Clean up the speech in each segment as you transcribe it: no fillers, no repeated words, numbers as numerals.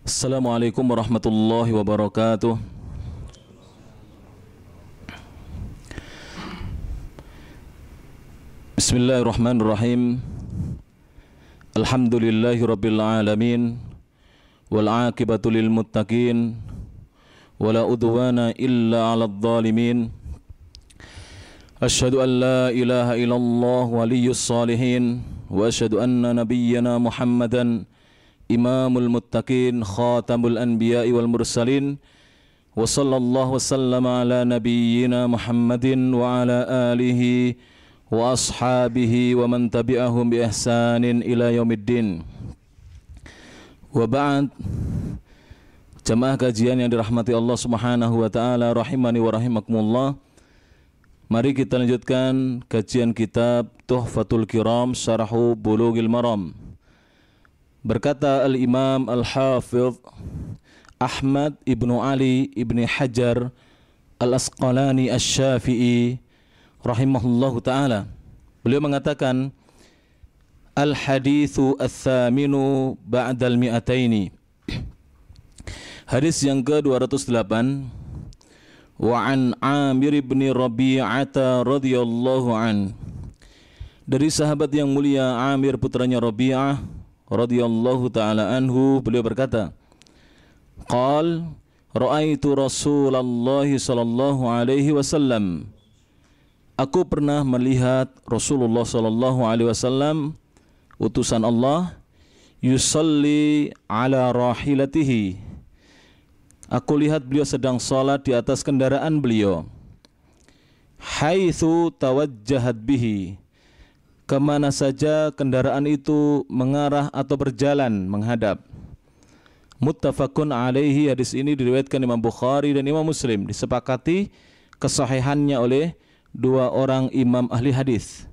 Assalamualaikum warahmatullahi wabarakatuh. Bismillahirrahmanirrahim. Alhamdulillahi rabbil alamin. Wal aqibatu lil muttaqin. Wala udwana illa 'alal zalimin. Asyhadu an la ilaha illallah waliyyus salihin wa asyhadu anna nabiyyana Muhammadan Imamul Muttaqin Khatamul Anbiya'i wal Mursalin wa sallallahu wasallama ala nabiyyina Muhammadin wa ala alihi wa ashabihi wa man tabi'ahum bi ihsanin ila yaumiddin. Wa ba'd. Jamaah kajian yang dirahmati Allah Subhanahu wa taala rahimani wa rahimakumullah. Mari kita lanjutkan kajian kitab Tuhfatul Kiram Syarhu Bulughil Maram. Berkata Al-Imam Al-Hafidh Ahmad ibnu Ali ibni Hajar Al-Asqalani Asy-Syafi'i rahimahullahu ta'ala. Beliau mengatakan, Al-hadithu ats-tsaminu ba'dal mi'ataini. Hadis yang ke-208. Wa an Amir ibn Rabi'ata radhiyallahu an. Dari sahabat yang mulia Amir putranya Rabi'ah radhiyallahu ta'ala anhu, beliau berkata, Qal ra'aitu Rasulullah sallallahu alaihi wasallam. Aku pernah melihat Rasulullah sallallahu alaihi wasallam, utusan Allah, yusalli ala rahilatihi. Aku lihat beliau sedang salat di atas kendaraan beliau. Haitsu tawajjahat bihi. Kemana saja kendaraan itu mengarah atau berjalan menghadap. Muttafaqun alaihi. Hadis ini diriwayatkan Imam Bukhari dan Imam Muslim. Disepakati kesahihannya oleh dua orang imam ahli hadis.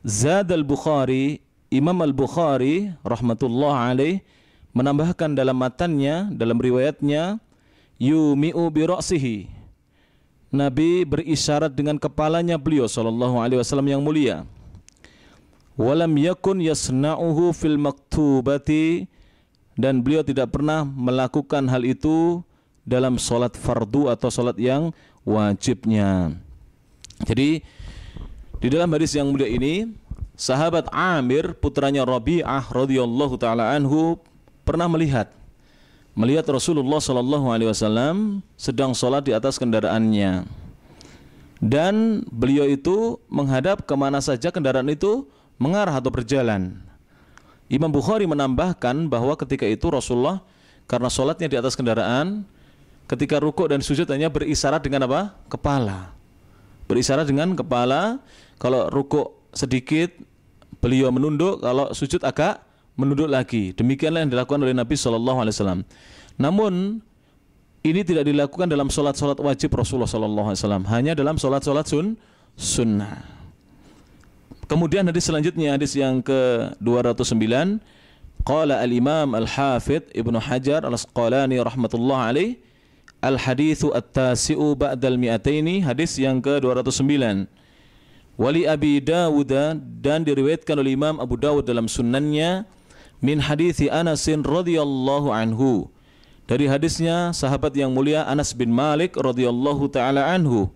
Zad al-Bukhari, Imam al-Bukhari rahmatullah alaih menambahkan dalam matannya, dalam riwayatnya, yumi'u bi ra'sihi. Nabi berisyarat dengan kepalanya beliau sallallahu alaihi wasallam yang mulia. Walam yakun yasna'uhu fil maktubati, dan beliau tidak pernah melakukan hal itu dalam solat fardu atau solat yang wajibnya. Jadi di dalam hadis yang mulia ini, sahabat Amir putranya Rabi'ah radhiyallahu taala anhu pernah melihat Rasulullah sallallahu alaihi wasallam sedang solat di atas kendaraannya, dan beliau itu menghadap kemana saja kendaraan itu mengarah atau berjalan. Imam Bukhari menambahkan bahwa ketika itu Rasulullah karena sholatnya di atas kendaraan, ketika rukuk dan sujud hanya berisyarat dengan apa? Kepala. Berisyarat dengan kepala. Kalau rukuk sedikit beliau menunduk, kalau sujud agak menunduk lagi. Demikianlah yang dilakukan oleh Nabi SAW. Namun ini tidak dilakukan dalam sholat-sholat wajib Rasulullah SAW, hanya dalam sholat-sholat sunnah. Kemudian hadis selanjutnya, hadis yang ke-209. Qala al-Imam Al-Hafidh Ibnu Hajar Al-Asqalani rahmatullah alaih, Al-hadithu at-tasi'u ba'dal mi'ataini. Hadis yang ke-209. Wali Abi Dawud, dan diriwayatkan oleh Imam Abu Dawud dalam sunannya, min hadithi Anasin radhiyallahu anhu. Dari hadisnya sahabat yang mulia Anas bin Malik radhiyallahu ta'ala anhu.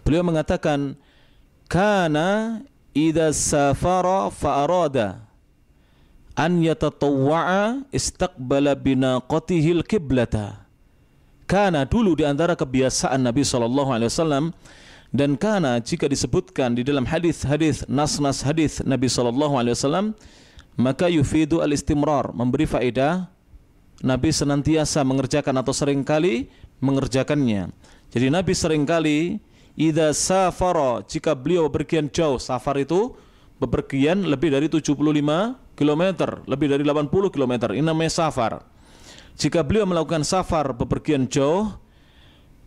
Beliau mengatakan, kana idza safara fa arada an yatatawwa'a istaqbala binaqatihi al-qiblata. Kana, dulu di antara kebiasaan Nabi SAW, dan kana jika disebutkan di dalam hadis-hadis, nas-nas hadis Nabi SAW, maka yufidu al-istimrar, memberi faedah Nabi senantiasa mengerjakan atau seringkali mengerjakannya. Jadi Nabi seringkali idza safara, jika beliau bepergian jauh, safar itu bepergian lebih dari 75 km, lebih dari 80 km, ini namanya safar. Jika beliau melakukan safar bepergian jauh,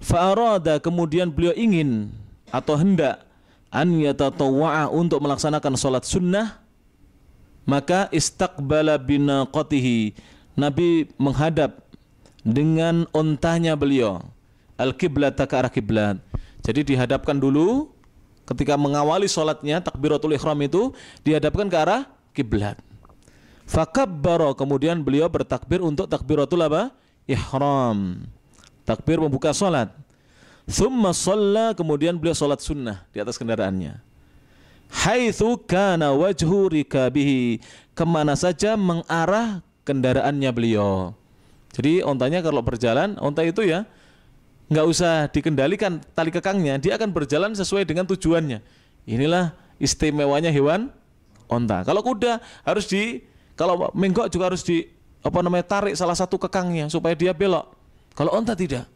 fa arada, kemudian beliau ingin atau hendak an yatatawwa'a, untuk melaksanakan salat sunnah, maka istaqbala binaqatihi, Nabi menghadap dengan ontanya beliau al-qiblata, ke arah kiblat. Jadi dihadapkan dulu ketika mengawali sholatnya, takbiratul ihram itu dihadapkan ke arah kiblat. Fakabbara, kemudian beliau bertakbir untuk takbiratul apa? Ihram. Takbir membuka salat. Tsumma shalla, kemudian beliau salat sunnah di atas kendaraannya. Haitsu kana wajhu rikabihi, kemana saja mengarah kendaraannya beliau. Jadi ontanya kalau berjalan, onta itu ya nggak usah dikendalikan tali kekangnya, dia akan berjalan sesuai dengan tujuannya. Inilah istimewanya hewan onta. Kalau kuda harus kalau menggok juga harus tarik salah satu kekangnya supaya dia belok. Kalau onta tidak,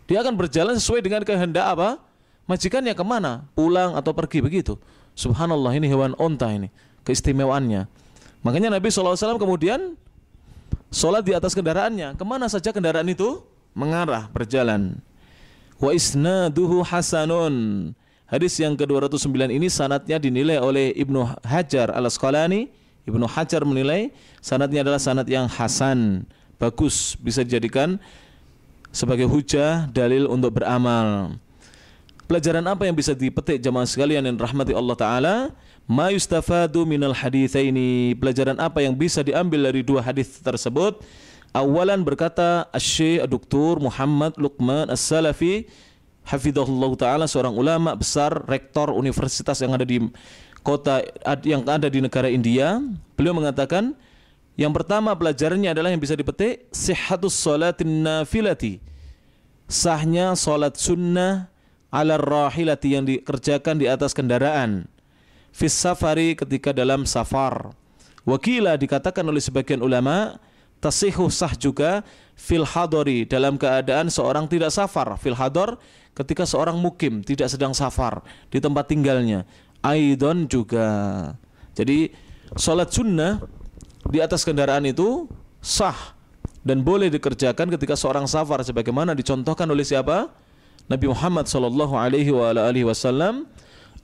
dia akan berjalan sesuai dengan kehendak apa? Majikannya kemana? Pulang atau pergi, begitu. Subhanallah, ini hewan onta ini, keistimewaannya. Makanya Nabi SAW kemudian sholat di atas kendaraannya. Kemana saja kendaraan itu mengarah, berjalan. Wa isnaduhu hasanun. Hadis yang ke-209 ini sanadnya dinilai oleh Ibnu Hajar Al-Asqalani. Ibnu Hajar menilai sanadnya adalah sanad yang hasan, bagus, bisa dijadikan sebagai hujah, dalil untuk beramal. Pelajaran apa yang bisa dipetik jamaah sekalian yang rahmati Allah Ta'ala? Ma yustafadu minal haditsaini. Pelajaran apa yang bisa diambil dari dua hadis tersebut? Awalan, berkata Asy-Syaikh Dr. Muhammad Luqman As-Salafi hafizahullah Ta'ala, seorang ulama besar, rektor universitas yang ada di kota yang ada di negara India. Beliau mengatakan, yang pertama pelajarannya adalah yang bisa dipetik sihhatus sholatin nafilati, sahnya salat sunnah ala rahilati, yang dikerjakan di atas kendaraan, fis safari, ketika dalam safar. Wakila, dikatakan oleh sebagian ulama, tasihhu, sah juga, fil hadari, dalam keadaan seorang tidak safar. Fil hadar, ketika seorang mukim, tidak sedang safar di tempat tinggalnya. Aidon juga. Jadi salat sunnah di atas kendaraan itu sah dan boleh dikerjakan ketika seorang safar, sebagaimana dicontohkan oleh siapa? Nabi Muhammad SAW.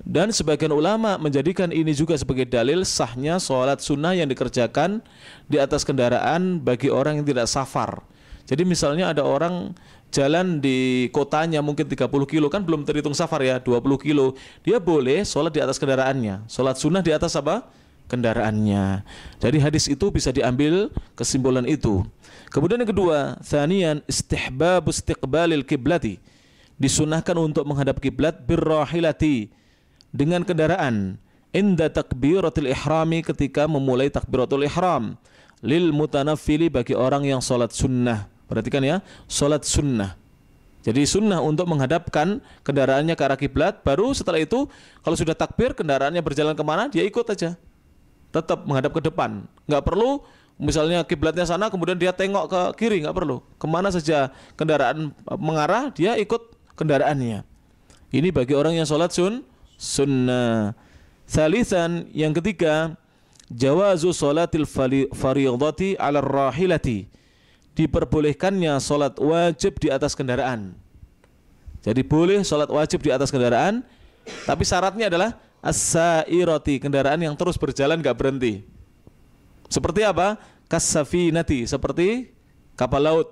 Dan sebagian ulama menjadikan ini juga sebagai dalil sahnya sholat sunnah yang dikerjakan di atas kendaraan bagi orang yang tidak safar. Jadi misalnya ada orang jalan di kotanya mungkin 30 kilo, kan belum terhitung safar ya, 20 kilo, dia boleh sholat di atas kendaraannya, sholat sunnah di atas apa? Kendaraannya. Jadi hadis itu bisa diambil kesimpulan itu. Kemudian yang kedua, tsaniyan istihbab istiqbalil kiblati, disunahkan untuk menghadap kiblat birrahilati, dengan kendaraan, inda takbiratul ihrami, ketika memulai takbiratul ihram, lil mutanaffili, bagi orang yang salat sunnah. Perhatikan ya, salat sunnah. Jadi sunnah untuk menghadapkan kendaraannya ke arah kiblat. Baru setelah itu kalau sudah takbir, kendaraannya berjalan kemana, dia ikut aja, tetap menghadap ke depan. Nggak perlu misalnya kiblatnya sana kemudian dia tengok ke kiri, nggak perlu. Kemana saja kendaraan mengarah, dia ikut kendaraannya. Ini bagi orang yang salat sunnah. Tsalitsan, yang ketiga, jawazu salatil fardhati 'ala rahilati, diperbolehkannya salat wajib di atas kendaraan. Jadi boleh salat wajib di atas kendaraan, tapi syaratnya adalah as-sairati, kendaraan yang terus berjalan enggak berhenti. Seperti apa? Kas-safinati, seperti kapal laut.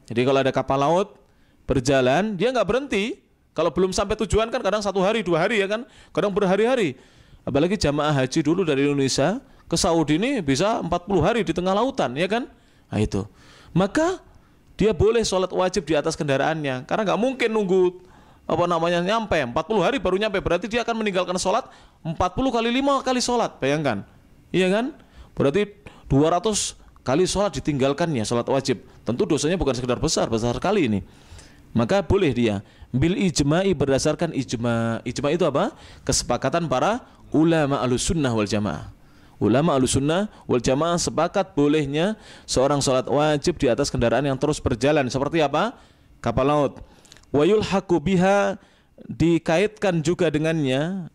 Jadi kalau ada kapal laut berjalan, dia enggak berhenti. Kalau belum sampai tujuan kan kadang 1 hari, 2 hari ya kan, kadang berhari-hari. Apalagi jamaah haji dulu dari Indonesia ke Saudi ini bisa 40 hari di tengah lautan ya kan. Nah itu, maka dia boleh sholat wajib di atas kendaraannya, karena nggak mungkin nunggu nyampe 40 hari baru nyampe, berarti dia akan meninggalkan sholat 40 kali 5 kali sholat, bayangkan, iya kan? Berarti 200 kali sholat ditinggalkannya, sholat wajib. Tentu dosanya bukan sekedar besar sekali ini. Maka boleh dia bil ijma'i, berdasarkan ijma'. Ijma' itu apa? Kesepakatan para ulama Ahlussunnah wal Jamaah. Ulama Ahlussunnah wal Jamaah sepakat bolehnya seorang salat wajib di atas kendaraan yang terus berjalan. Seperti apa? Kapal laut. Wa yulhaqu biha, dikaitkan juga dengannya.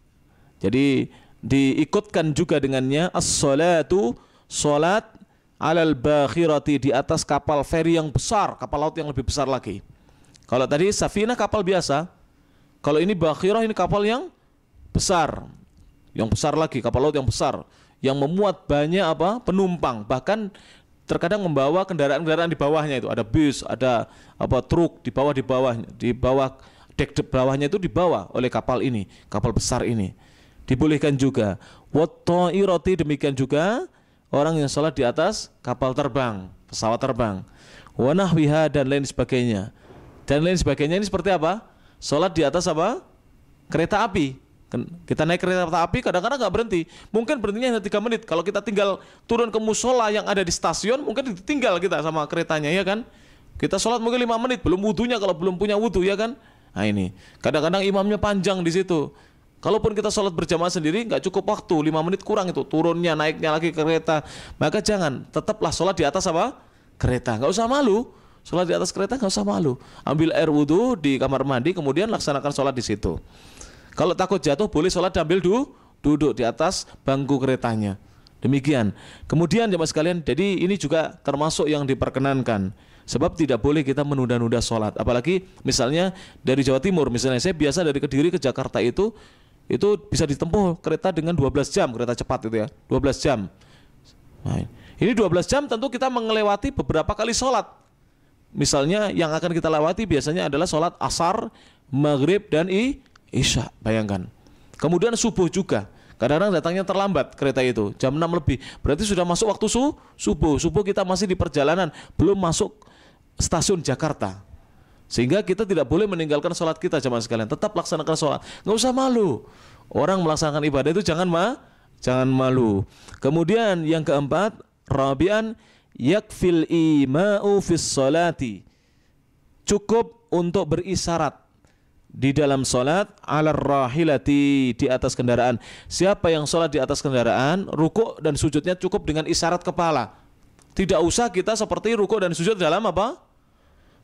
Jadi diikutkan juga dengannya as-salatu, salat alal bakhirati, di atas kapal feri yang besar, kapal laut yang lebih besar lagi. Kalau tadi safinah kapal biasa, kalau ini bakhirah, ini kapal yang besar lagi, kapal laut yang besar, yang memuat banyak penumpang, bahkan terkadang membawa kendaraan-kendaraan di bawahnya itu, ada bus, ada truk di bawah dek bawahnya itu dibawa oleh kapal ini, kapal besar ini. Dibolehkan juga. Wat ta'irati, demikian juga orang yang sholat di atas kapal terbang, pesawat terbang, wa nahwiha dan lain sebagainya. Dan lain sebagainya ini seperti apa? Sholat di atas apa? Kereta api. Kita naik kereta api kadang-kadang nggak berhenti. Mungkin berhentinya hanya 3 menit. Kalau kita tinggal turun ke musola yang ada di stasiun, mungkin ditinggal kita sama keretanya, ya kan? Kita sholat mungkin 5 menit, belum wudunya kalau belum punya wudu, ya kan? Nah ini, kadang-kadang imamnya panjang di situ. Kalaupun kita sholat berjamaah sendiri, nggak cukup waktu, 5 menit kurang itu, turunnya, naiknya lagi kereta. Maka jangan, tetaplah sholat di atas apa? Kereta. Nggak usah malu. Sholat di atas kereta nggak usah malu. Ambil air wudu di kamar mandi, kemudian laksanakan sholat di situ. Kalau takut jatuh, boleh sholat sambil duduk di atas bangku keretanya. Demikian. Kemudian jemaah sekalian, jadi ini juga termasuk yang diperkenankan. Sebab tidak boleh kita menunda-nunda sholat. Apalagi misalnya dari Jawa Timur, misalnya saya biasa dari Kediri ke Jakarta itu bisa ditempuh kereta dengan 12 jam, kereta cepat itu ya, 12 jam. Nah, ini 12 jam tentu kita melewati beberapa kali sholat. Misalnya yang akan kita lewati biasanya adalah sholat asar, maghrib, dan isya, bayangkan. Kemudian subuh juga. Kadang-kadang datangnya terlambat kereta itu, jam 6 lebih. Berarti sudah masuk waktu subuh. Subuh kita masih di perjalanan, belum masuk stasiun Jakarta. Sehingga kita tidak boleh meninggalkan sholat kita, jemaah sekalian. Tetap laksanakan sholat. Nggak usah malu. Orang melaksanakan ibadah itu jangan malu. Kemudian yang keempat, rabi'an yakfil ima'u fis sholati. Cukup untuk berisyarat di dalam sholat ala rahilati, di atas kendaraan. Siapa yang sholat di atas kendaraan, rukuk dan sujudnya cukup dengan isyarat kepala. Tidak usah kita seperti rukuk dan sujud dalam apa?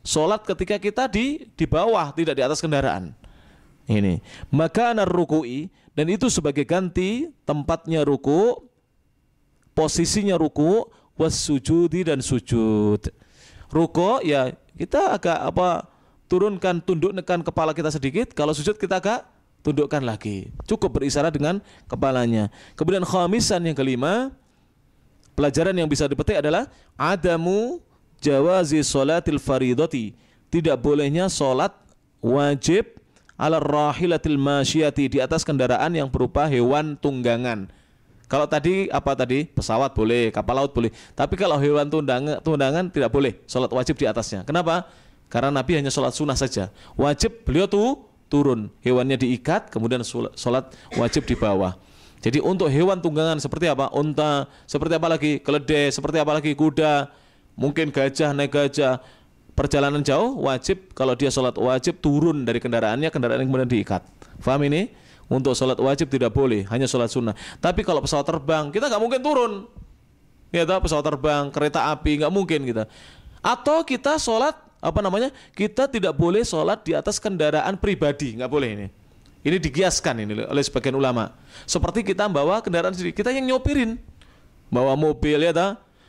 Sholat ketika kita di bawah, tidak di atas kendaraan. Ini maka ruku'i, dan itu sebagai ganti tempatnya ruku, posisinya ruku, was sujudi dan sujud. Ruku ya kita agak turunkan, tundukkan kepala kita sedikit. Kalau sujud kita agak tundukkan lagi. Cukup berisyarat dengan kepalanya. Kemudian khamisan, yang kelima, pelajaran yang bisa dipetik adalah adamu jawazi sholatil faridati. Tidak bolehnya sholat wajib ala rahilatil masyiyati, di atas kendaraan yang berupa hewan tunggangan. Kalau tadi pesawat boleh, kapal laut boleh. Tapi kalau hewan tunggangan tidak boleh sholat wajib di atasnya. Kenapa? Karena Nabi hanya sholat sunnah saja. Wajib beliau turun, hewannya diikat, kemudian sholat wajib di bawah. Jadi untuk hewan tunggangan seperti apa? Unta, seperti apa lagi? Keledai, seperti apa lagi? Kuda, mungkin gajah, naik gajah. Perjalanan jauh wajib, kalau dia sholat wajib turun dari kendaraannya, kendaraan yang kemudian diikat. Faham ini? Untuk sholat wajib tidak boleh, hanya sholat sunnah. Tapi kalau pesawat terbang, kita nggak mungkin turun. Ya, pesawat terbang, kereta api, nggak mungkin kita. Atau kita sholat kita tidak boleh sholat di atas kendaraan pribadi, nggak boleh ini. Ini dikiaskan ini oleh sebagian ulama. Seperti kita bawa kendaraan sendiri, kita yang nyopirin, bawa mobil ya,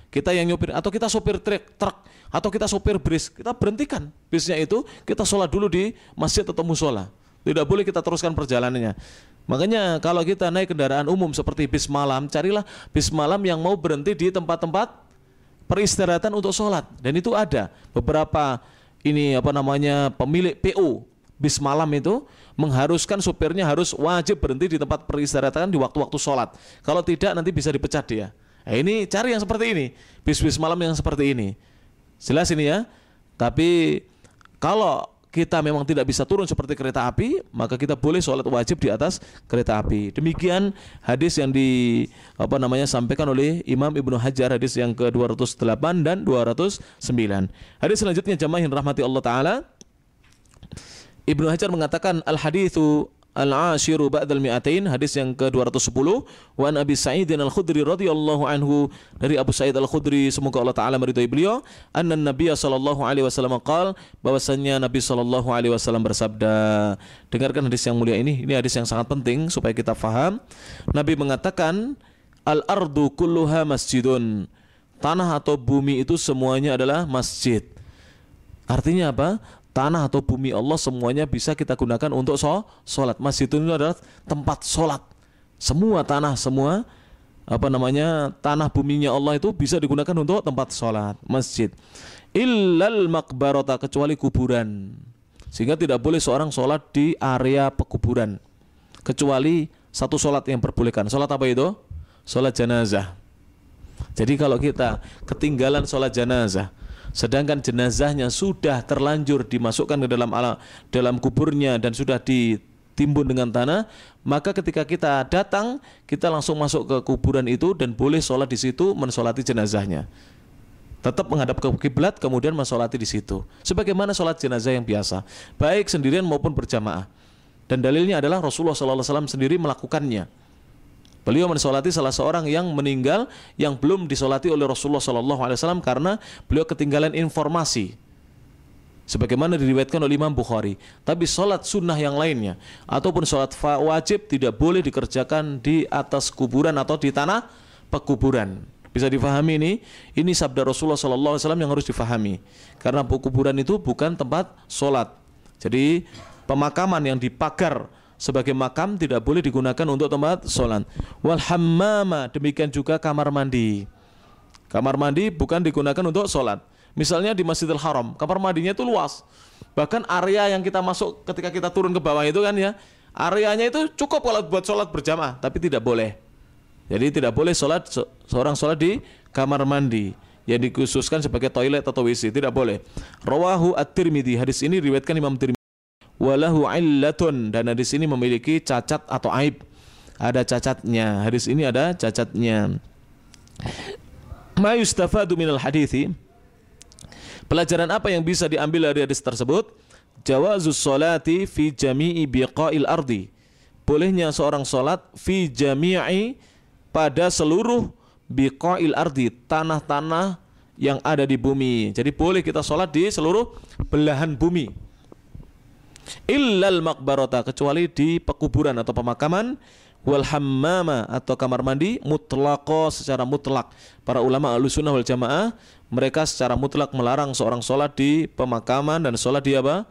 kita yang nyopirin, atau kita sopir truk, atau kita sopir bis, kita berhentikan bisnya itu, kita sholat dulu di masjid atau musola. Tidak boleh kita teruskan perjalanannya. Makanya kalau kita naik kendaraan umum seperti bis malam, carilah bis malam yang mau berhenti di tempat-tempat peristirahatan untuk sholat. Dan itu ada beberapa pemilik PO bis malam itu mengharuskan supirnya harus wajib berhenti di tempat peristirahatan di waktu-waktu sholat. Kalau tidak nanti bisa dipecat dia. Nah, ini cari yang seperti ini, bis-bis malam yang seperti ini. Jelas ini ya. Tapi kalau kita memang tidak bisa turun seperti kereta api, maka kita boleh sholat wajib di atas kereta api. Demikian hadis yang sampaikan oleh Imam Ibnu Hajar, hadis yang ke-208 dan 209. Hadis selanjutnya jamaah yang rahmati Allah Ta'ala, Ibnu Hajar mengatakan al-hadithu al-ashiru ba'dal mi'atain, hadis yang ke-210, wa an Abi Sa'id al-Khudri radhiyallahu anhu, dari Abu Sa'id al-Khudri, semoga Allah Ta'ala meridhai beliau, anna Nabiya sallallahu alaihi wasallam qala, bahwasanya Nabi sallallahu alaihi wasallam bersabda. Dengarkan hadis yang mulia ini hadis yang sangat penting supaya kita faham. Nabi mengatakan, al-ardu kulluha masjidun, tanah atau bumi itu semuanya adalah masjid. Artinya apa? Tanah atau bumi Allah semuanya bisa kita gunakan untuk sholat. Masjid itu adalah tempat sholat. Semua tanah, tanah buminya Allah itu bisa digunakan untuk tempat sholat, masjid. Illal maqbarata, kecuali kuburan. Sehingga tidak boleh seorang sholat di area pekuburan, kecuali satu sholat yang diperbolehkan. Sholat apa itu? Sholat jenazah. Jadi kalau kita ketinggalan sholat jenazah, sedangkan jenazahnya sudah terlanjur dimasukkan ke dalam kuburnya dan sudah ditimbun dengan tanah, maka ketika kita datang, kita langsung masuk ke kuburan itu dan boleh sholat di situ, mensolati jenazahnya. Tetap menghadap ke kiblat, kemudian mensolati di situ. Sebagaimana sholat jenazah yang biasa, baik sendirian maupun berjamaah. Dan dalilnya adalah Rasulullah SAW sendiri melakukannya. Beliau mensolati salah seorang yang meninggal yang belum disolati oleh Rasulullah SAW karena beliau ketinggalan informasi. Sebagaimana diriwayatkan oleh Imam Bukhari. Tapi sholat sunnah yang lainnya ataupun sholat wajib tidak boleh dikerjakan di atas kuburan atau di tanah pekuburan. Bisa difahami ini sabda Rasulullah SAW yang harus difahami. Karena kuburan itu bukan tempat sholat. Jadi pemakaman yang dipagar sebagai makam tidak boleh digunakan untuk tempat sholat. Wal hammama, demikian juga kamar mandi. Kamar mandi bukan digunakan untuk sholat. Misalnya di Masjidil Haram, kamar mandinya itu luas. Bahkan area yang kita masuk ketika kita turun ke bawah itu kan ya, areanya itu cukup kalau buat sholat berjamaah, tapi tidak boleh. Jadi tidak boleh seorang sholat di kamar mandi yang dikhususkan sebagai toilet atau WC, tidak boleh. Rawahu at-Tirmidzi, hadis ini riwayatkan Imam Tirmidzi. Walahu illatun, dan hadis ini memiliki cacat atau aib. Ada cacatnya. Hadis ini ada cacatnya. Ma yustafadu minal hadithi, pelajaran apa yang bisa diambil dari hadis tersebut? Jawazus sholati fi jami'i biqa'il ardi, bolehnya seorang sholat fi jami'i, pada seluruh biqa'il ardi, tanah-tanah yang ada di bumi. Jadi boleh kita sholat di seluruh belahan bumi. Illal maqbarata, kecuali di pekuburan atau pemakaman. Wal hammama, atau kamar mandi, mutlaqo, secara mutlak. Para ulama Ahlussunnah wal Jamaah, mereka secara mutlak melarang seorang sholat di pemakaman dan sholat di apa?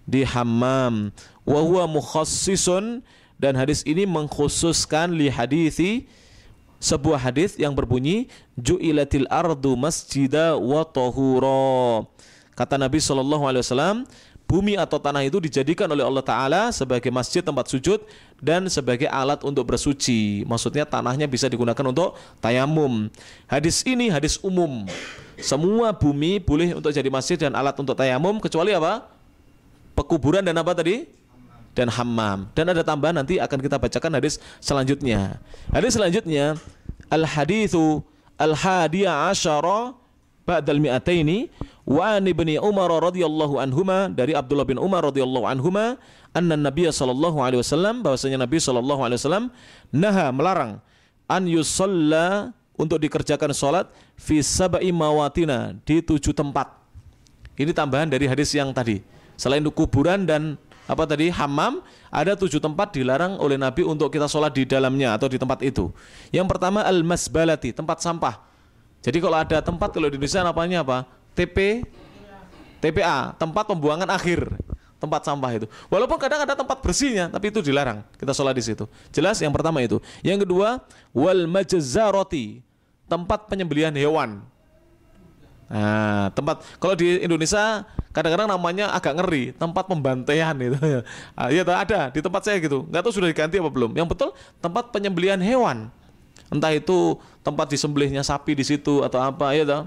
Di hammam. Wa huwa mukhassisun, dan hadis ini mengkhususkan li hadithi, sebuah hadis yang berbunyi ju'ilatil ardu masjida wa tahura. Kata Nabi SAW, bumi atau tanah itu dijadikan oleh Allah Ta'ala sebagai masjid, tempat sujud, dan sebagai alat untuk bersuci. Maksudnya tanahnya bisa digunakan untuk tayamum. Hadis ini hadis umum. Semua bumi boleh untuk jadi masjid dan alat untuk tayamum, kecuali apa? Pekuburan dan apa tadi? Dan hammam. Dan ada tambahan, nanti akan kita bacakan hadis selanjutnya. Hadis selanjutnya, al-hadithu al-hadiya asyara ba'dal mi'ataini wa an ibni Umar radhiyallahu anhuma, dari Abdullah bin Umar radhiyallahu anhuma, anna Nabiy sallallahu alaihi wasallam, bahwasanya Nabi sallallahu alaihi wasallam naha, melarang, an yusalla, untuk dikerjakan salat, fi sab'i mawatina, di 7 tempat. Ini tambahan dari hadis yang tadi. Selain kuburan dan apa tadi, hammam, ada 7 tempat dilarang oleh Nabi untuk kita sholat di dalamnya atau di tempat itu. Yang pertama al-masbalati, tempat sampah. Jadi kalau ada tempat, kalau di Indonesia namanya apa? TPA, tempat pembuangan akhir, tempat sampah itu. Walaupun kadang ada tempat bersihnya, tapi itu dilarang kita sholat di situ. Jelas yang pertama itu. Yang kedua, wal majzarati, tempat penyembelihan hewan. Nah, tempat, kalau di Indonesia kadang-kadang namanya agak ngeri, tempat pembantaian itu. Ya, ada di tempat saya gitu. Nggak tahu sudah diganti apa belum. Yang betul tempat penyembelihan hewan. Entah itu tempat disembelihnya sapi di situ atau apa, ya toh.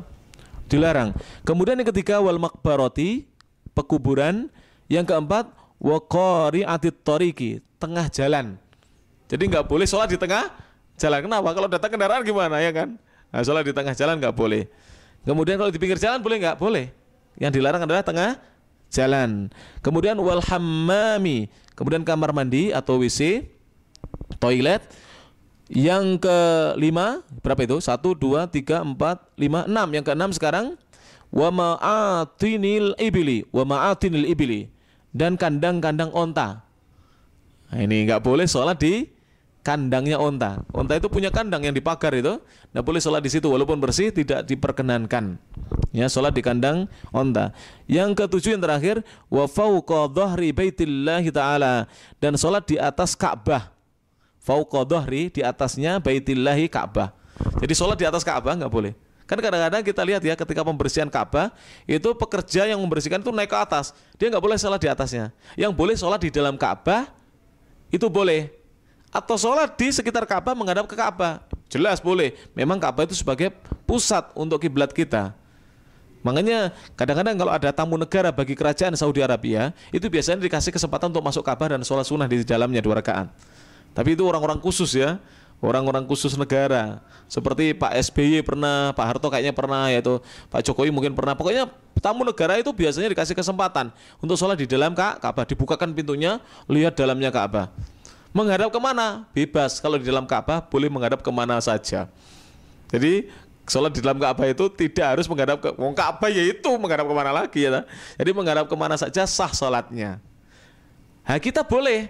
Dilarang. Kemudian yang ketiga wal maqbarati, pekuburan. Yang keempat wa qari'atit tariqi, tengah jalan. Jadi nggak boleh sholat di tengah jalan. Kenapa? Kalau datang kendaraan gimana, ya kan? Nah, sholat di tengah jalan nggak boleh. Kemudian kalau di pinggir jalan boleh nggak? Boleh. Yang dilarang adalah tengah jalan. Kemudian wal hammami, kemudian kamar mandi atau WC, toilet. Yang kelima, berapa itu? 1, 2, 3, 4, 5, 6. Yang keenam sekarang, wa ma'atinil ibili, dan kandang-kandang onta. Nah, ini nggak boleh sholat di kandangnya onta. Onta itu punya kandang yang dipagar itu, nggak boleh sholat di situ, walaupun bersih tidak diperkenankan. Ya, sholat di kandang onta. Yang ketujuh, yang terakhir, wa fauqa dhahri baitillahi ta'ala, dan sholat di atas Ka'bah. Fauqa dhahri, di atasnya baitillahi, Ka'bah. Jadi sholat di atas Ka'bah nggak boleh. Kan kadang-kadang kita lihat ya, ketika pembersihan Ka'bah, itu pekerja yang membersihkan itu naik ke atas, dia nggak boleh sholat di atasnya. Yang boleh sholat di dalam Ka'bah itu boleh. atau sholat di sekitar Ka'bah menghadap ke Ka'bah. Jelas boleh. Memang Ka'bah itu sebagai pusat untuk kiblat kita. Makanya kadang-kadang kalau ada tamu negara bagi kerajaan Saudi Arabia, itu biasanya dikasih kesempatan untuk masuk Ka'bah dan sholat sunnah di dalamnya 2 rakaat. Tapi itu orang-orang khusus ya, orang-orang khusus negara. Seperti Pak SBY pernah, Pak Harto kayaknya pernah, yaitu Pak Jokowi mungkin pernah. Pokoknya tamu negara itu biasanya dikasih kesempatan untuk sholat di dalam Ka'bah. Dibukakan pintunya, lihat dalamnya Ka'bah. Menghadap kemana? Bebas. Kalau di dalam Ka'bah boleh menghadap kemana saja. Jadi sholat di dalam Ka'bah itu tidak harus menghadap ke Ka'bah, yaitu menghadap kemana lagi ya. Jadi menghadap kemana saja sah sholatnya. Nah, kita boleh.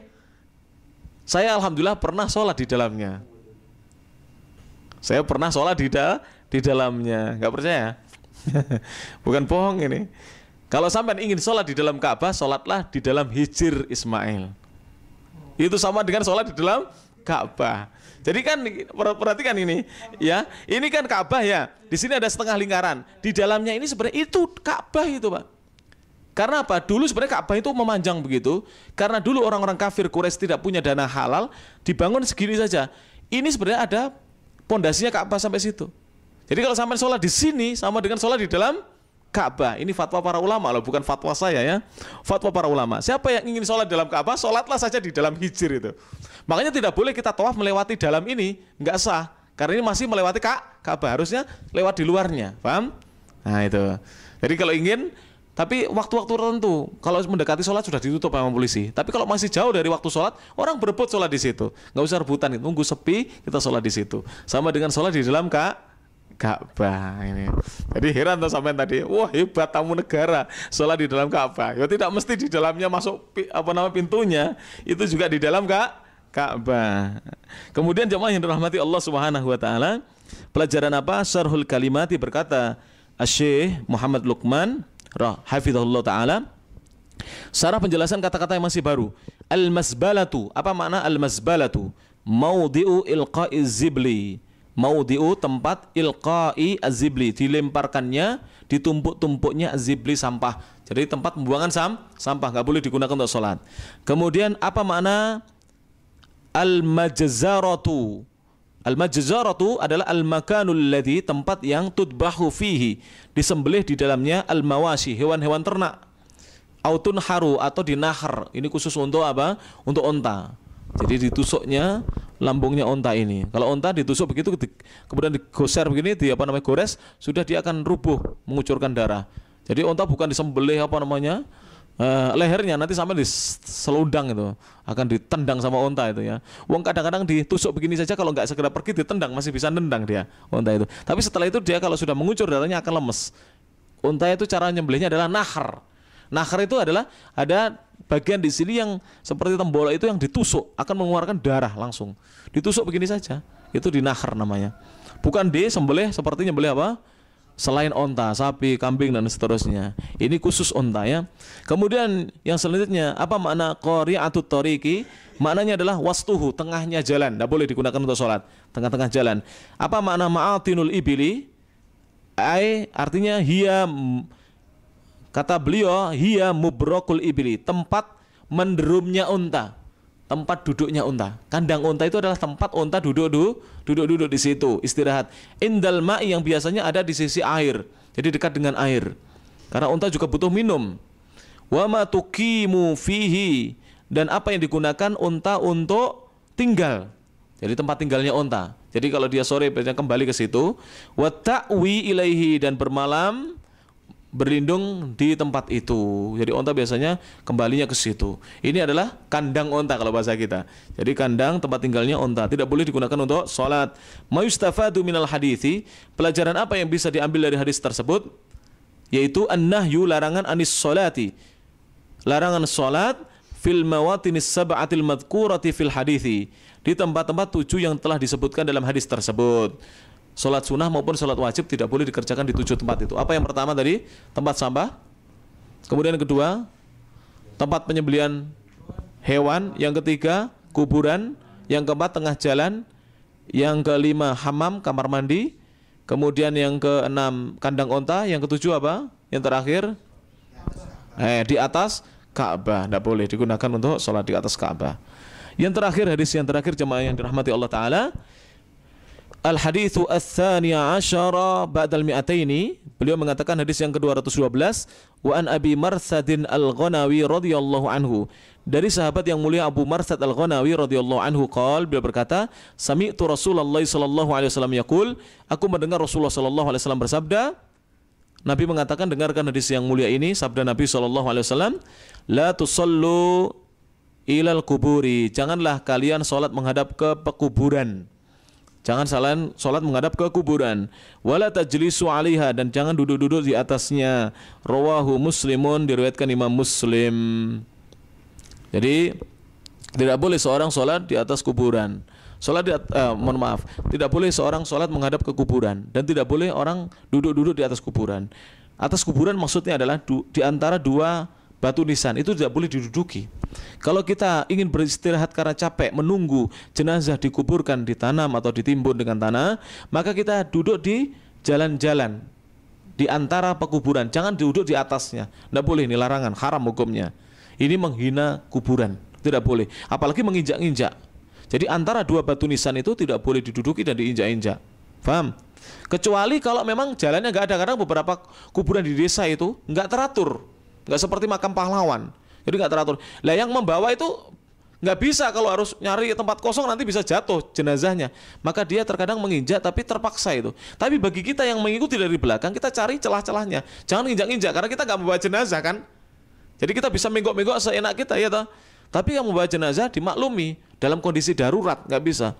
Saya alhamdulillah pernah sholat di dalamnya. Saya pernah sholat di dalamnya. Nggak percaya? Bukan bohong ini. Kalau sampai ingin sholat di dalam Ka'bah, sholatlah di dalam Hijr Ismail. Itu sama dengan sholat di dalam Ka'bah. Jadi kan perhatikan ini, ya. Ini kan Ka'bah ya. Di sini ada setengah lingkaran. Di dalamnya ini sebenarnya itu Ka'bah itu, Pak. Karena apa? Dulu sebenarnya Ka'bah itu memanjang begitu. Karena dulu orang-orang kafir Quraisy tidak punya dana halal, dibangun segini saja. Ini sebenarnya ada pondasinya Ka'bah sampai situ. Jadi kalau sampai sholat di sini sama dengan sholat di dalam Ka'bah. Ini fatwa para ulama loh, bukan fatwa saya ya. Fatwa para ulama. Siapa yang ingin sholat dalam Ka'bah, sholatlah saja di dalam Hijr itu. Makanya tidak boleh kita tawaf melewati dalam ini, nggak sah. Karena ini masih melewati Ka'bah, harusnya lewat di luarnya, paham? Nah itu. Jadi kalau ingin, tapi waktu-waktu tertentu, kalau mendekati sholat sudah ditutup sama polisi. Tapi kalau masih jauh dari waktu sholat, orang berebut sholat di situ. Nggak usah rebutan, nunggu sepi, kita sholat di situ. Sama dengan sholat di dalam Ka'bah ini. Jadi heran tuh sampean tadi, wah hebat tamu negara sholat di dalam Ka'bah. Ya tidak mesti di dalamnya masuk pintunya, itu juga di dalam Ka'bah. Kemudian jemaah yang dirahmati Allah Subhanahu wa taala, pelajaran apa? Syarhul Kalimati, berkata Asy-Syaikh Muhammad Luqman hafizahullah taala, syarah penjelasan kata-kata yang masih baru. Al-masbalatu, apa makna al-masbalatu? Maudhi'u ilqa'iz zibli. Maudhi'u, tempat, ilqa'i az-zibli, dilemparkannya, ditumpuk-tumpuknya az-zibli, sampah. Jadi tempat pembuangan sampah, nggak boleh digunakan untuk sholat. Kemudian apa makna al-majzaratu? Al-majzaratu adalah al-makanul ladzi, tempat yang tudbahu fihi, disembelih di dalamnya, al-mawashi, hewan-hewan ternak. Autun haru, atau dinahar. Ini khusus untuk apa? Untuk onta. Jadi ditusuknya lambungnya onta ini. Kalau onta ditusuk begitu, kemudian digoser begini, gores, sudah dia akan rubuh, mengucurkan darah. Jadi onta bukan disembelih lehernya, nanti sampai diselundang itu, akan ditendang sama onta itu ya. Wong kadang-kadang ditusuk begini saja, kalau nggak segera pergi ditendang, masih bisa nendang dia onta itu. Tapi setelah itu dia kalau sudah mengucur darahnya akan lemes. Onta itu cara nyembelihnya adalah nahar. Nahar itu adalah ada bagian di sini yang seperti tembolak itu yang ditusuk, akan mengeluarkan darah langsung. Ditusuk begini saja, itu dinahar namanya. Bukan disembelih seperti nyembelih apa? Selain onta, sapi, kambing dan seterusnya. Ini khusus onta ya. Kemudian yang selanjutnya, apa makna qari'atut tariqi? Maknanya adalah wastuhu, tengahnya jalan, tidak boleh digunakan untuk sholat, tengah-tengah jalan. Apa makna ma'atinul ibili? Artinya hiya, kata beliau, hiya mubrokul ibili, tempat menderumnya unta, tempat duduknya unta. Kandang unta itu adalah tempat unta duduk di situ, istirahat. Indal ma'i, yang biasanya ada di sisi air, jadi dekat dengan air. Karena unta juga butuh minum. Wa ma tuqimu fihi, dan apa yang digunakan unta untuk tinggal. Jadi tempat tinggalnya unta. Jadi kalau dia sore biasanya kembali ke situ. Wa ta'wi ilaihi, dan bermalam berlindung di tempat itu. Jadi unta biasanya kembalinya ke situ. Ini adalah kandang unta kalau bahasa kita. Jadi kandang tempat tinggalnya unta, tidak boleh digunakan untuk sholat. Mayustafadu minal hadithi, pelajaran apa yang bisa diambil dari hadis tersebut? Yaitu an-nahyu, larangan anis sholati, larangan sholat fil mawatinis sab'atil madhkurati fil hadithi, di tempat-tempat 7 yang telah disebutkan dalam hadis tersebut. Sholat sunnah maupun sholat wajib tidak boleh dikerjakan di 7 tempat itu. Apa yang pertama tadi? Tempat sampah. Kemudian yang kedua, tempat penyembelihan hewan. Yang ketiga, kuburan. Yang keempat, tengah jalan. Yang kelima, hamam, kamar mandi. Kemudian yang keenam, kandang onta. Yang ketujuh apa? Yang terakhir, di atas Ka'bah. Tidak boleh digunakan untuk sholat di atas Ka'bah. Yang terakhir, hadis yang terakhir jemaah yang dirahmati Allah Ta'ala, Al-hadithu ats-tsaniya asyara ba'dal mi'ataini. Beliau mengatakan hadis yang ke-212, wa an Abi Marsadin Al-Ghanawi radhiyallahu anhu. Dari sahabat yang mulia Abu Marsad Al-Ghanawi radhiyallahu anhu qala, beliau berkata, sami'tu Rasulullah sallallahu alaihi wasallam yaqul, aku mendengar Rasulullah sallallahu alaihi wasallam bersabda. Nabi mengatakan, dengarkan hadis yang mulia ini, sabda Nabi sallallahu alaihi wasallam, la tusallu ilal kuburi, janganlah kalian salat menghadap ke pekuburan. Jangan salat menghadap ke kuburan. Wala tajlisu 'alaiha, dan jangan duduk-duduk di atasnya. Rawahu Muslimun, diriwayatkan Imam Muslim. Jadi tidak boleh seorang salat di atas kuburan. Tidak boleh seorang salat menghadap ke kuburan, dan tidak boleh orang duduk-duduk di atas kuburan. Atas kuburan maksudnya adalah di antara dua batu nisan, itu tidak boleh diduduki. Kalau kita ingin beristirahat karena capek menunggu jenazah dikuburkan, ditanam atau ditimbun dengan tanah, maka kita duduk di jalan-jalan di antara pekuburan, jangan duduk di atasnya. Tidak boleh, ini larangan, haram hukumnya. Ini menghina kuburan, tidak boleh. Apalagi menginjak-injak. Jadi antara dua batu nisan itu tidak boleh diduduki dan diinjak-injak. Paham? Kecuali kalau memang jalannya nggak ada. Kadang beberapa kuburan di desa itu nggak teratur, nggak seperti makam pahlawan, jadi nggak teratur. Lah yang membawa itu nggak bisa, kalau harus nyari tempat kosong nanti bisa jatuh jenazahnya. Maka dia terkadang menginjak, tapi terpaksa itu. Tapi bagi kita yang mengikuti dari belakang, kita cari celah-celahnya. Jangan injak-injak, karena kita nggak membawa jenazah kan. Jadi kita bisa menggok-menggok seenak kita ya toh. Tapi yang membawa jenazah dimaklumi dalam kondisi darurat, nggak bisa.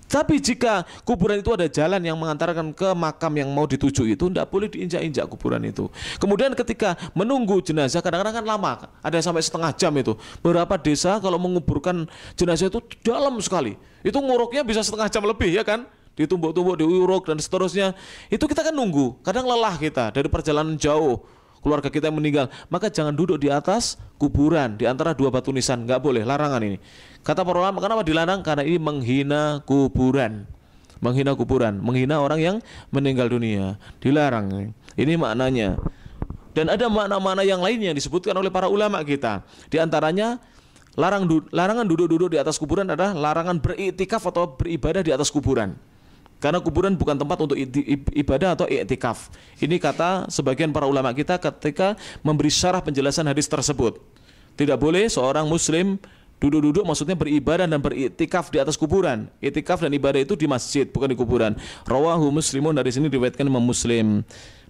Tapi jika kuburan itu ada jalan yang mengantarkan ke makam yang mau dituju itu, tidak boleh diinjak-injak kuburan itu. Kemudian ketika menunggu jenazah, kadang-kadang kan lama, ada sampai setengah jam itu. Beberapa desa kalau menguburkan jenazah itu dalam sekali. Itu nguruknya bisa setengah jam lebih ya kan? Ditumbuk-tumbuk, diuruk dan seterusnya. Itu kita kan nunggu, kadang lelah kita dari perjalanan jauh. Keluarga kita yang meninggal, maka jangan duduk di atas kuburan, di antara dua batu nisan, nggak boleh, larangan ini. Kata para ulama, kenapa dilarang? Karena ini menghina kuburan, menghina orang yang meninggal dunia, dilarang. Ini maknanya. Dan ada makna-makna yang lain yang disebutkan oleh para ulama kita. Di antaranya larangan duduk-duduk di atas kuburan adalah larangan beriktikaf atau beribadah di atas kuburan. Karena kuburan bukan tempat untuk ibadah atau i'tikaf. Ini kata sebagian para ulama kita ketika memberi syarah penjelasan hadis tersebut. Tidak boleh seorang muslim duduk-duduk, maksudnya beribadah dan beriktikaf di atas kuburan. I'tikaf dan ibadah itu di masjid, bukan di kuburan. Rawahu Muslimun, dari sini diriwayatkan Imam Muslim.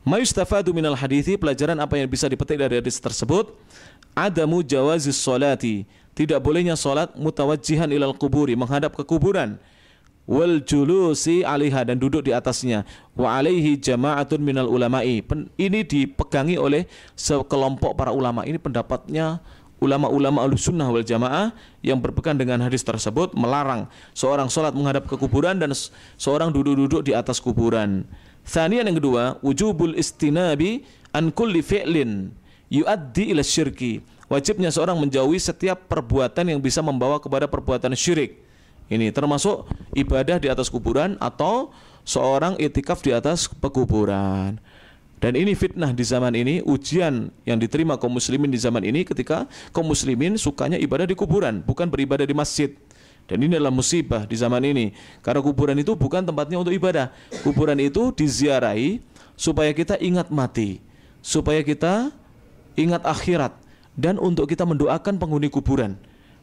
Ma yustafadu minal hadithi, pelajaran apa yang bisa dipetik dari hadis tersebut? Adamu jawazis sholati, tidak bolehnya salat mutawajjihan ilal kuburi, menghadap ke kuburan. Wal julusi 'alaiha, dan duduk di atasnya. Wa 'alaihi jama'atun minal ulama'i, ini dipegangi oleh sekelompok para ulama. Ini pendapatnya ulama-ulama Ahlussunnah wal Jamaah yang berpegang dengan hadis tersebut, melarang seorang salat menghadap ke kuburan dan seorang duduk-duduk di atas kuburan. Tsaniyan, yang kedua, wujubul istinabi an kulli fi'lin yuaddi ila syirki, wajibnya seorang menjauhi setiap perbuatan yang bisa membawa kepada perbuatan syirik. Ini termasuk ibadah di atas kuburan atau seorang i'tikaf di atas pekuburan. Dan ini fitnah di zaman ini, ujian yang diterima kaum muslimin di zaman ini ketika kaum muslimin sukanya ibadah di kuburan, bukan beribadah di masjid. Dan ini adalah musibah di zaman ini, karena kuburan itu bukan tempatnya untuk ibadah. Kuburan itu diziarahi supaya kita ingat mati, supaya kita ingat akhirat, dan untuk kita mendoakan penghuni kuburan,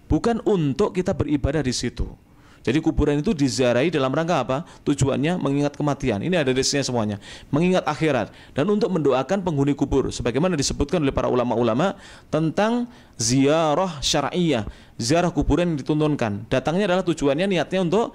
bukan untuk kita beribadah di situ. Jadi kuburan itu diziarahi dalam rangka apa? Tujuannya mengingat kematian. Ini ada desanya semuanya. Mengingat akhirat dan untuk mendoakan penghuni kubur. Sebagaimana disebutkan oleh para ulama-ulama tentang ziarah syar'iyah, ziarah kuburan yang dituntunkan. Datangnya adalah tujuannya, niatnya untuk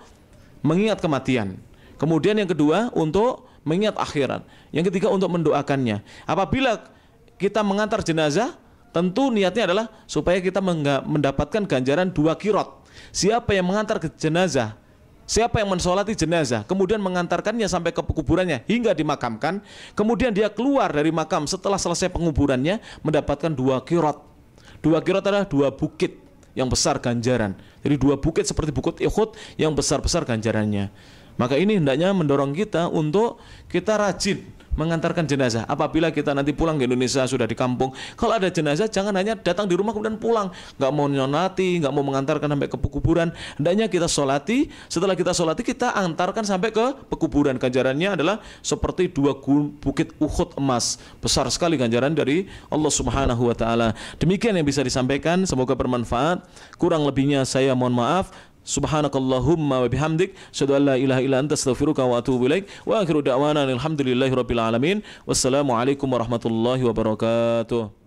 mengingat kematian. Kemudian yang kedua untuk mengingat akhirat. Yang ketiga untuk mendoakannya. Apabila kita mengantar jenazah, tentu niatnya adalah supaya kita mendapatkan ganjaran 2 qirot. Siapa yang mengantar ke jenazah, siapa yang mensolati jenazah, kemudian mengantarkannya sampai ke kuburannya hingga dimakamkan, kemudian dia keluar dari makam setelah selesai penguburannya, mendapatkan 2 qirot. 2 qirot adalah 2 bukit yang besar ganjaran. Jadi 2 bukit seperti bukit Uhud yang besar-besar ganjarannya. Maka ini hendaknya mendorong kita untuk kita rajin mengantarkan jenazah. Apabila kita nanti pulang ke Indonesia, sudah di kampung, kalau ada jenazah jangan hanya datang di rumah kemudian pulang, nggak mau nyonati, nggak mau mengantarkan sampai ke pekuburan. Hendaknya kita sholati, setelah kita sholati kita antarkan sampai ke pekuburan. Ganjarannya adalah seperti 2 bukit Uhud emas, besar sekali ganjaran dari Allah Subhanahu wa taala. Demikian yang bisa disampaikan, semoga bermanfaat. Kurang lebihnya saya mohon maaf. Subhanakallahumma wa bihamdik, asyhadu an la ilaha illa anta, astaghfiruka wa atubu ilaik. Wa akhiru da'wana alhamdulillahi rabbil alamin. Wassalamu alaikum warahmatullahi wabarakatuh.